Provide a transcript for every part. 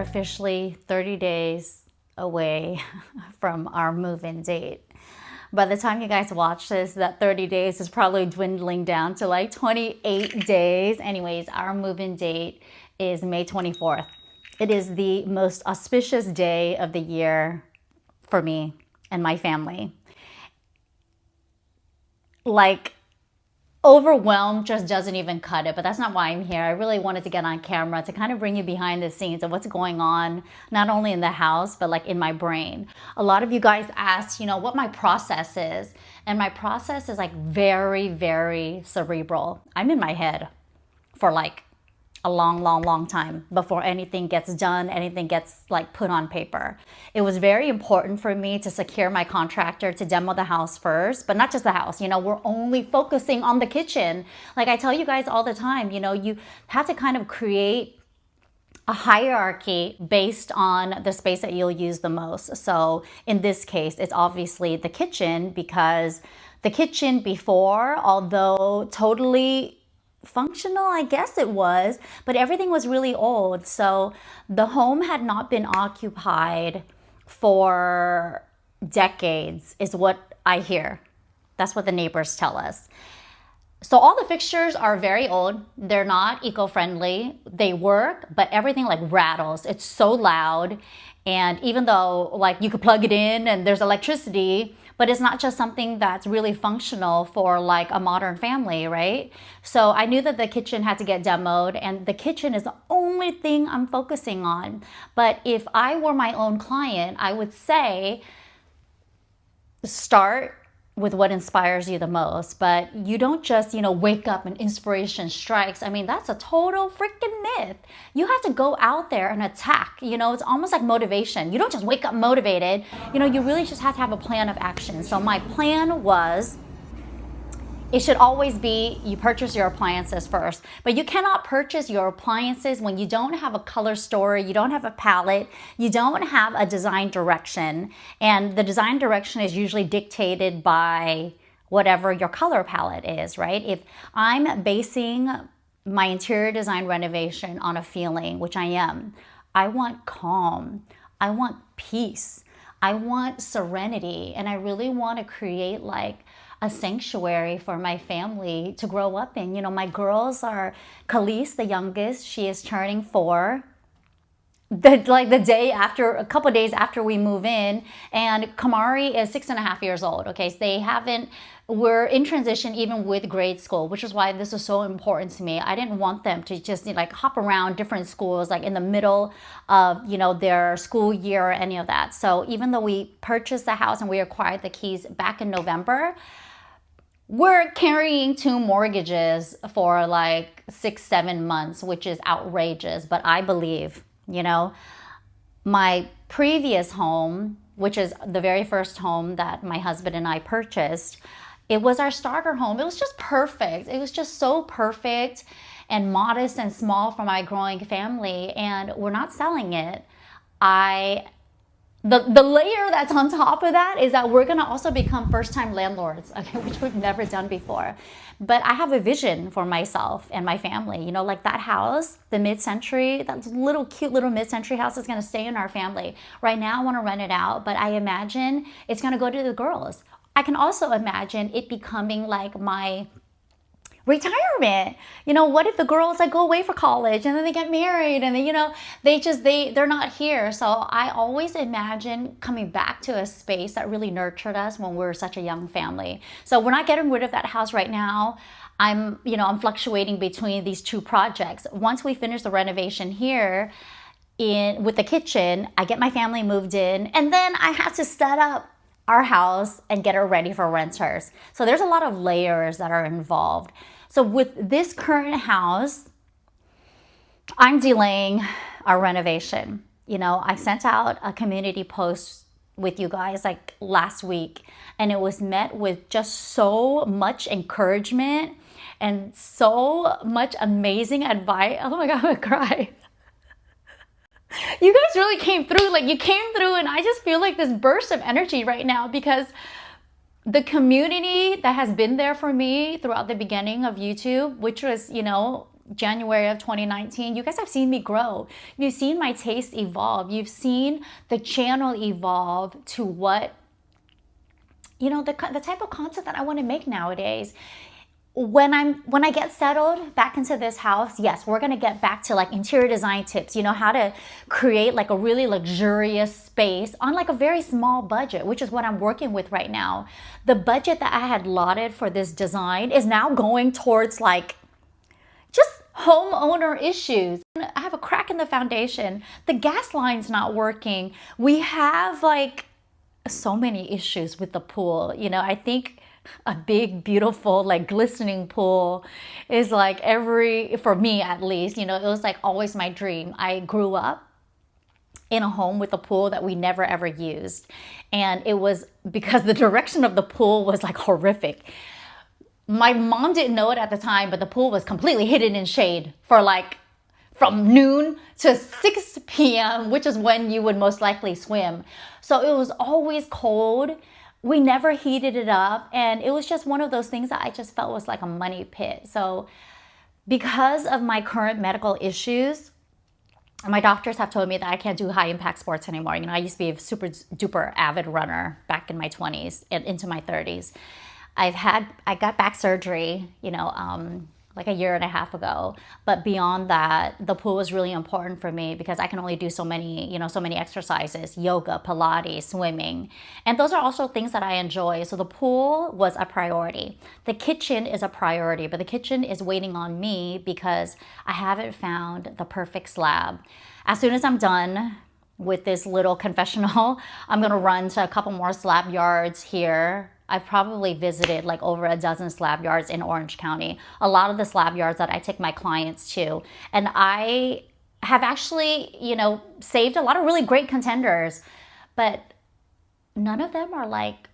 officially 30 days away from our move-in date. By the time you guys watch this, that 30 days is probably dwindling down to like 28 days. Anyways, our move-in date is May 24th. It is the most auspicious day of the year for me and my family. Like, overwhelmed just doesn't even cut it, but that's not why I'm here. I really wanted to get on camera to kind of bring you behind the scenes of what's going on, not only in the house, but like in my brain. A lot of you guys asked, what my process is. And my process is like very, very cerebral. I'm in my head for like a long time before anything gets done, anything gets like put on paper. It was very important for me to secure my contractor to demo the house first, but not just the house. We're only focusing on the kitchen. Like I tell you guys all the time, you have to kind of create a hierarchy based on the space that you'll use the most. So in this case, it's obviously the kitchen, because the kitchen before, although totally functional, I guess it was, but everything was really old. So the home had not been occupied for decades, is what I hear. That's what the neighbors tell us. So all the fixtures are very old. They're not eco-friendly. They work, but everything like rattles. It's so loud. And even though like you could plug it in and there's electricity, but it's not just something that's really functional for like a modern family, right? So I knew that the kitchen had to get demoed, and the kitchen is the only thing I'm focusing on. But if I were my own client, I would say start with what inspires you the most. But you don't just, wake up and inspiration strikes. I mean, that's a total freaking myth. You have to go out there and attack. It's almost like motivation. You don't just wake up motivated. You really just have to have a plan of action. So my plan was, it should always be you purchase your appliances first. But you cannot purchase your appliances when you don't have a color story, you don't have a palette, you don't have a design direction. And the design direction is usually dictated by whatever your color palette is, right? If I'm basing my interior design renovation on a feeling, which I am, I want calm, I want peace, I want serenity, and I really want to create like a sanctuary for my family to grow up in. My girls are, Khalees, the youngest, she is turning 4. The day after, a couple days after we move in, and Kamari is 6.5 years old. Okay, so we're in transition even with grade school, which is why this is so important to me. I didn't want them to just like hop around different schools like in the middle of their school year or any of that. So even though we purchased the house and we acquired the keys back in November, we're carrying 2 mortgages for like 6-7 months, which is outrageous. But I believe, my previous home, which is the very first home that my husband and I purchased, it was our starter home. It was just perfect. It was just so perfect and modest and small for my growing family. And we're not selling it. The layer that's on top of that is that we're going to also become first-time landlords, okay, which we've never done before. But I have a vision for myself and my family. Like that house, the mid-century, that cute little mid-century house is going to stay in our family. Right now, I want to rent it out, but I imagine it's going to go to the girls. I can also imagine it becoming like my retirement. What if the girls like go away for college and then they get married and then, they're not here. So I always imagine coming back to a space that really nurtured us when we were such a young family. So we're not getting rid of that house right now. I'm fluctuating between these 2 projects. Once we finish the renovation here with the kitchen, I get my family moved in, and then I have to set up our house and get it ready for renters. So there's a lot of layers that are involved. So with this current house, I'm delaying our renovation. I sent out a community post with you guys like last week, and it was met with just so much encouragement and so much amazing advice. Oh my God, I'm gonna cry. You guys really came through. Like, you came through, and I just feel like this burst of energy right now, because the community that has been there for me throughout the beginning of YouTube, which was, January of 2019, you guys have seen me grow. You've seen my taste evolve. You've seen the channel evolve to what, you know, the type of content that I want to make nowadays. When I get settled back into this house, yes, we're going to get back to like interior design tips, you know, how to create like a really luxurious space on like a very small budget, which is what I'm working with right now. The budget that I had allotted for this design is now going towards like just homeowner issues. I have a crack in the foundation. The gas line's not working. We have like so many issues with the pool. You know, I think a big, beautiful, like glistening pool is like for me at least, you know, it was like always my dream. I grew up in a home with a pool that we never ever used. And it was because the direction of the pool was like horrific. My mom didn't know it at the time, but the pool was completely hidden in shade for like from noon to 6 p.m., which is when you would most likely swim. So it was always cold. We never heated it up. And it was just one of those things that I just felt was like a money pit. So because of my current medical issues, my doctors have told me that I can't do high impact sports anymore. You know, I used to be a super duper avid runner back in my 20s and into my 30s. I got back surgery, you know, like a year and a half ago. But beyond that, the pool was really important for me because I can only do so many, you know, so many exercises, yoga, Pilates, swimming. And those are also things that I enjoy. So the pool was a priority. The kitchen is a priority, but the kitchen is waiting on me because I haven't found the perfect slab. As soon as I'm done with this little confessional, I'm gonna run to a couple more slab yards here. I've probably visited like over a dozen slab yards in Orange County, a lot of the slab yards that I take my clients to. And I have actually, you know, saved a lot of really great contenders, but none of them are like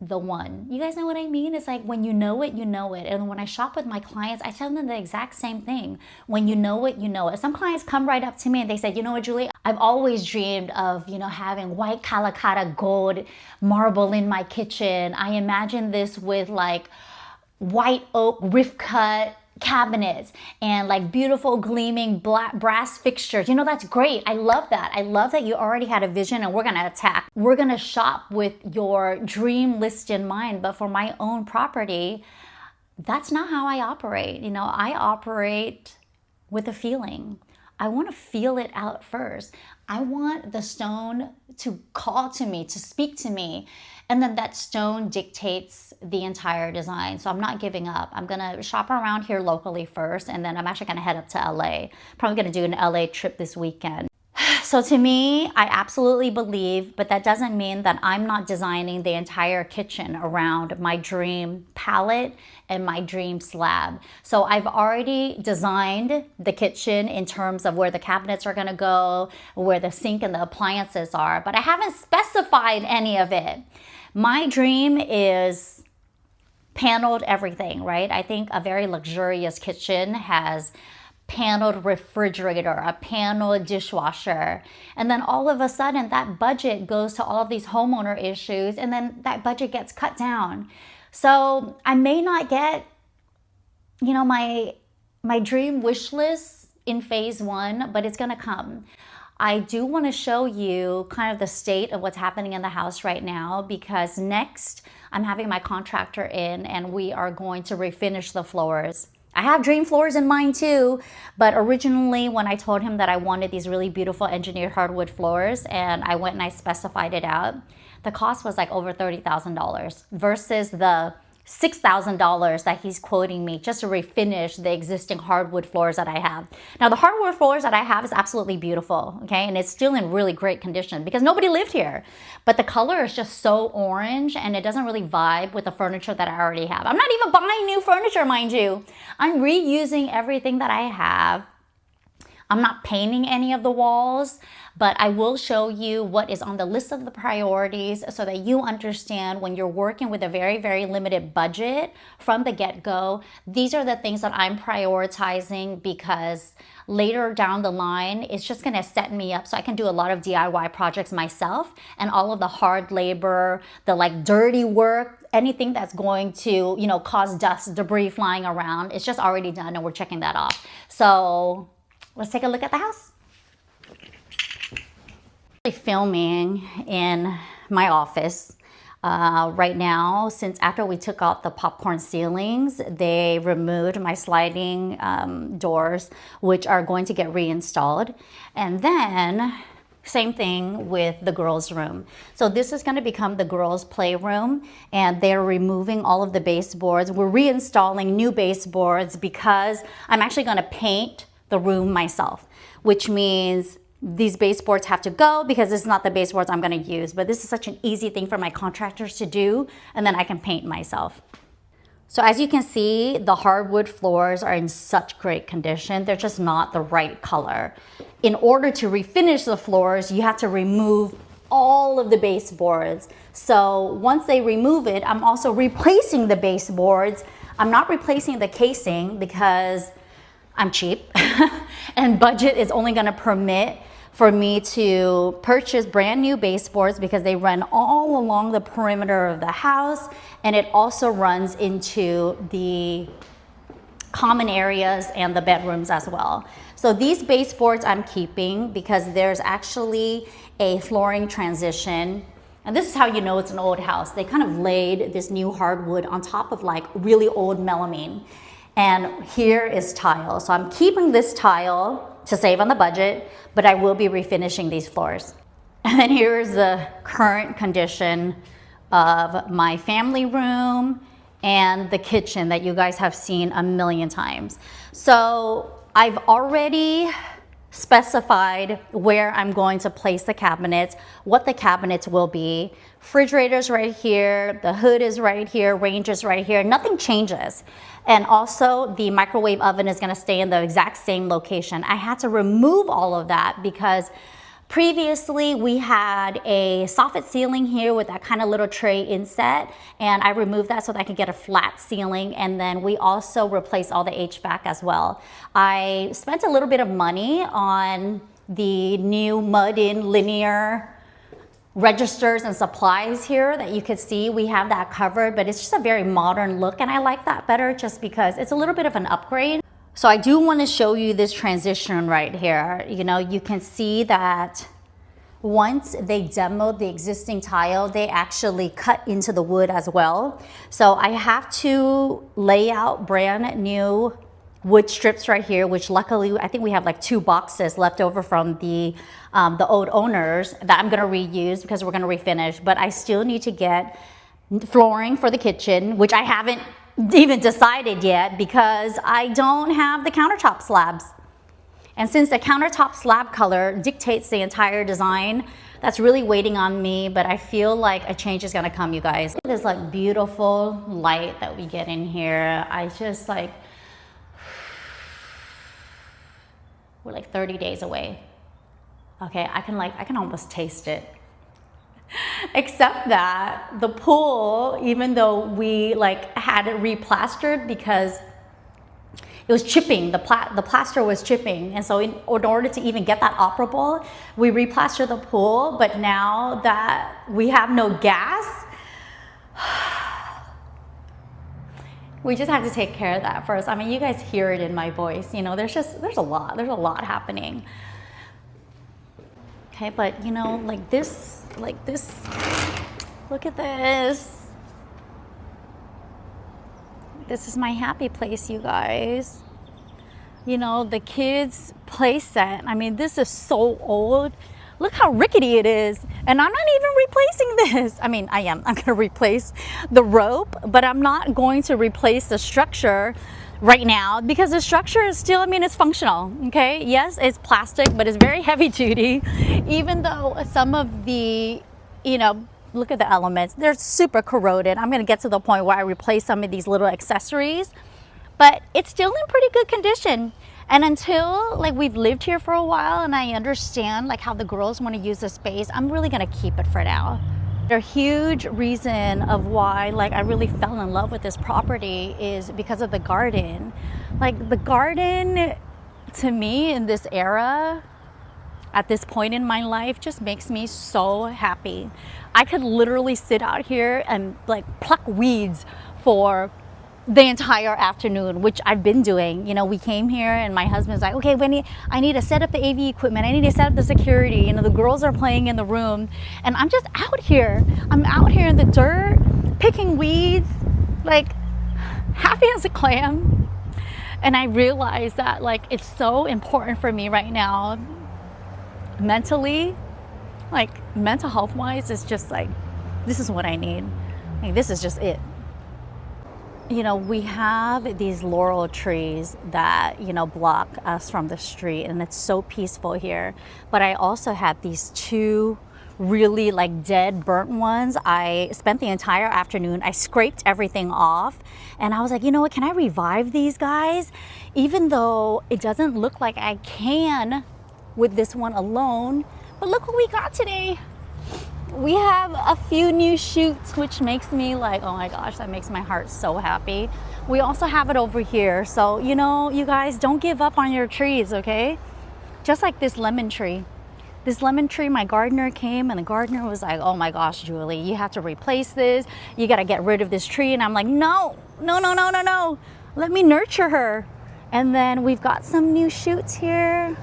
the one. You guys know what I mean? It's like when you know it, you know it. And when I shop with my clients, I tell them the exact same thing. When you know it, you know it. Some clients come right up to me and they say, you know what, Julie, I've always dreamed of, you know, having white Calacatta gold marble in my kitchen. I imagine this with like white oak rift cut cabinets and like beautiful gleaming black brass fixtures. You know, that's great. I love that. I love that you already had a vision and we're going to attack. We're going to shop with your dream list in mind. But for my own property, that's not how I operate. You know, I operate with a feeling. I want to feel it out first. I want the stone to call to me, to speak to me. And then that stone dictates the entire design. So I'm not giving up. I'm going to shop around here locally first. And then I'm actually going to head up to LA. Probably going to do an LA trip this weekend. So to me, I absolutely believe, but that doesn't mean that I'm not designing the entire kitchen around my dream palette and my dream slab. So I've already designed the kitchen in terms of where the cabinets are gonna go, where the sink and the appliances are, but I haven't specified any of it. My dream is paneled everything, right? I think a very luxurious kitchen has paneled refrigerator, a paneled dishwasher. And then all of a sudden that budget goes to all of these homeowner issues and then that budget gets cut down. So I may not get, you know, my dream wish list in phase one, but it's gonna come. I do want to show you kind of the state of what's happening in the house right now because next I'm having my contractor in and we are going to refinish the floors. I have dream floors in mind too, but originally when I told him that I wanted these really beautiful engineered hardwood floors and I went and I specified it out, the cost was like over $30,000 versus the $6,000 that he's quoting me just to refinish the existing hardwood floors that I have. Now the hardwood floors that I have is absolutely beautiful, okay? And it's still in really great condition because nobody lived here. But the color is just so orange and it doesn't really vibe with the furniture that I already have. I'm not even buying new furniture, mind you. I'm reusing everything that I have. I'm not painting any of the walls, but I will show you what is on the list of the priorities so that you understand when you're working with a very, very limited budget from the get-go. These are the things that I'm prioritizing because later down the line, it's just gonna set me up so I can do a lot of DIY projects myself, and all of the hard labor, the like dirty work, anything that's going to, you know, cause dust, debris flying around, it's just already done and we're checking that off. So let's take a look at the house. Filming in my office right now, since after we took out the popcorn ceilings, they removed my sliding doors, which are going to get reinstalled. And then same thing with the girls' room. So this is going to become the girls' playroom, and they're removing all of the baseboards. We're reinstalling new baseboards because I'm actually going to paint the room myself, which means these baseboards have to go because this is not the baseboards I'm going to use. But this is such an easy thing for my contractors to do, and then I can paint myself. So as you can see, the hardwood floors are in such great condition. They're just not the right color. In order to refinish the floors, you have to remove all of the baseboards. So once they remove it, I'm also replacing the baseboards. I'm not replacing the casing because I'm cheap and budget is only going to permit for me to purchase brand new baseboards because they run all along the perimeter of the house, and it also runs into the common areas and the bedrooms as well. So these baseboards I'm keeping because there's actually a flooring transition. And this is how you know it's an old house. They kind of laid this new hardwood on top of like really old melamine. And here is tile. So I'm keeping this tile to save on the budget, but I will be refinishing these floors. And then here's the current condition of my family room and the kitchen that you guys have seen a million times. So I've already specified where I'm going to place the cabinets, what the cabinets will be. Refrigerator's right here, the hood is right here, range is right here, nothing changes. And also the microwave oven is gonna stay in the exact same location. I had to remove all of that because previously we had a soffit ceiling here with that kind of little tray inset, and I removed that so that I could get a flat ceiling, and then we also replaced all the HVAC as well. I spent a little bit of money on the new mud-in linear registers and supplies here that you could see. We have that covered, but it's just a very modern look, and I like that better just because it's a little bit of an upgrade. So I do want to show you this transition right here. You know, you can see that once they demoed the existing tile, they actually cut into the wood as well. So I have to lay out brand new wood strips right here, which luckily I think we have like 2 boxes left over from the old owners that I'm gonna reuse because we're gonna refinish. But I still need to get flooring for the kitchen, which I haven't even decided yet because I don't have the countertop slabs. And since the countertop slab color dictates the entire design, that's really waiting on me, but I feel like a change is gonna come, you guys. This like beautiful light that we get in here. I just like, we're like 30 days away. Okay, I can almost taste it. Except that the pool, even though we like had it replastered because it was chipping, the plaster was chipping, and so in order to even get that operable, we replastered the pool. But now that we have no gas, we just have to take care of that first. I mean, you guys hear it in my voice, you know, there's a lot happening. Okay, but you know, like this, look at this. This is my happy place, you guys. You know, the kids' play set. I mean, this is so old. Look how rickety it is. And I'm not even replacing this. I mean, I'm gonna replace the rope, but I'm not going to replace the structure right now because the structure is still, I mean, it's functional, okay? Yes, it's plastic, but it's very heavy duty. Even though some of the, you know, look at the elements, they're super corroded. I'm gonna get to the point where I replace some of these little accessories, but it's still in pretty good condition. And until like we've lived here for a while and I understand like how the girls want to use the space, I'm really gonna keep it for now. A huge reason of why like I really fell in love with this property is because of the garden. Like the garden to me in this era, at this point in my life, just makes me so happy. I could literally sit out here and like pluck weeds for the entire afternoon, which I've been doing. You know, we came here and my husband's like, okay, I need to set up the AV equipment. I need to set up the security. You know, the girls are playing in the room and I'm just out here. I'm out here in the dirt, picking weeds, like happy as a clam. And I realized that like it's so important for me right now, mentally, like mental health wise, it's just like, this is what I need. Like, this is just it. You know, we have these laurel trees that, you know, block us from the street and it's so peaceful here. But I also have these two really like dead burnt ones. I spent the entire afternoon, I scraped everything off and I was like, you know what, can I revive these guys? Even though it doesn't look like I can with this one alone. But look what we got today. We have a few new shoots, which makes me like, oh my gosh, that makes my heart so happy. We also have it over here. So, you know, you guys don't give up on your trees, okay? Just like this lemon tree. This lemon tree, my gardener came and the gardener was like, oh my gosh, Julie, you have to replace this. You got to get rid of this tree. And I'm like, no. Let me nurture her. And then we've got some new shoots here.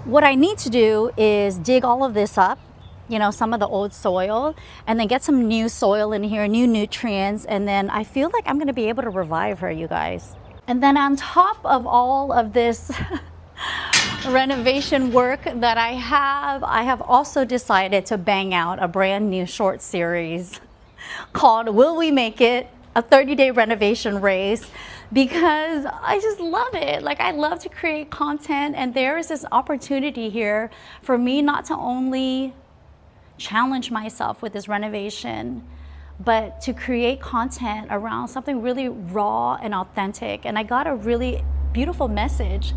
What I need to do is dig all of this up, you know, some of the old soil, and then get some new soil in here, new nutrients, and then I feel like I'm going to be able to revive her, you guys. And then on top of all of this renovation work that I have also decided to bang out a brand new short series called Will We Make It? A 30-day renovation race, because I just love it. Like, I love to create content, and there is this opportunity here for me not to only challenge myself with this renovation, but to create content around something really raw and authentic. And I got a really beautiful message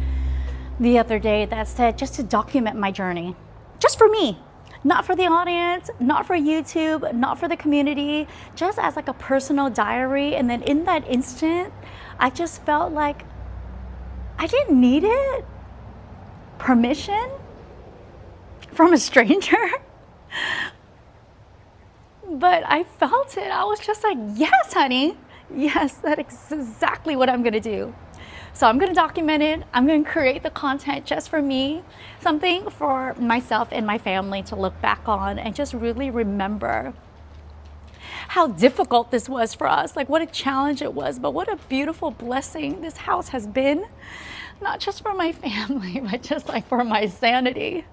the other day that said just to document my journey, just for me. Not for the audience, not for YouTube, not for the community, just as like a personal diary. And then in that instant, I just felt like I didn't need it. Permission from a stranger. But I felt it. I was just like, yes, honey. Yes, that is exactly what I'm gonna do. So I'm gonna document it. I'm gonna create the content just for me, something for myself and my family to look back on and just really remember how difficult this was for us, like what a challenge it was, but what a beautiful blessing this house has been, not just for my family, but just like for my sanity.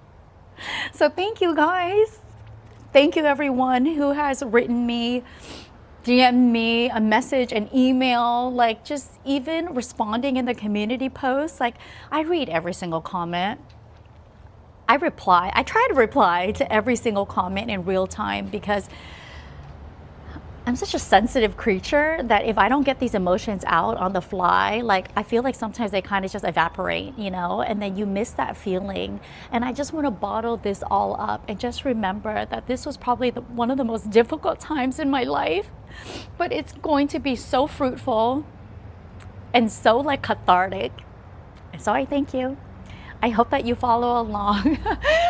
So thank you guys. Thank you everyone who has written me, DM me a message, an email, like just even responding in the community posts. Like, I read every single comment. I try to reply to every single comment in real time because I'm such a sensitive creature that if I don't get these emotions out on the fly, like I feel like sometimes they kind of just evaporate, you know, and then you miss that feeling. And I just want to bottle this all up and just remember that this was probably one of the most difficult times in my life, but it's going to be so fruitful and so like cathartic. And so I thank you. I hope that you follow along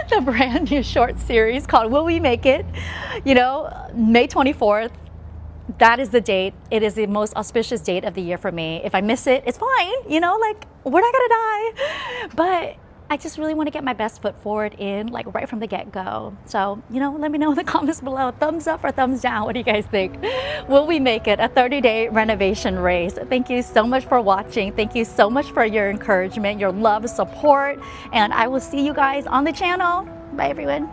the brand new short series called Will We Make It? You know, May 24th. That is the date. It is the most auspicious date of the year for me. If I miss it, it's fine. You know, like, we're not gonna die. But I just really want to get my best foot forward in, like, right from the get-go. So, you know, let me know in the comments below. Thumbs up or thumbs down. What do you guys think? Will we make it? A 30-day renovation race. Thank you so much for watching. Thank you so much for your encouragement, your love, support. And I will see you guys on the channel. Bye, everyone.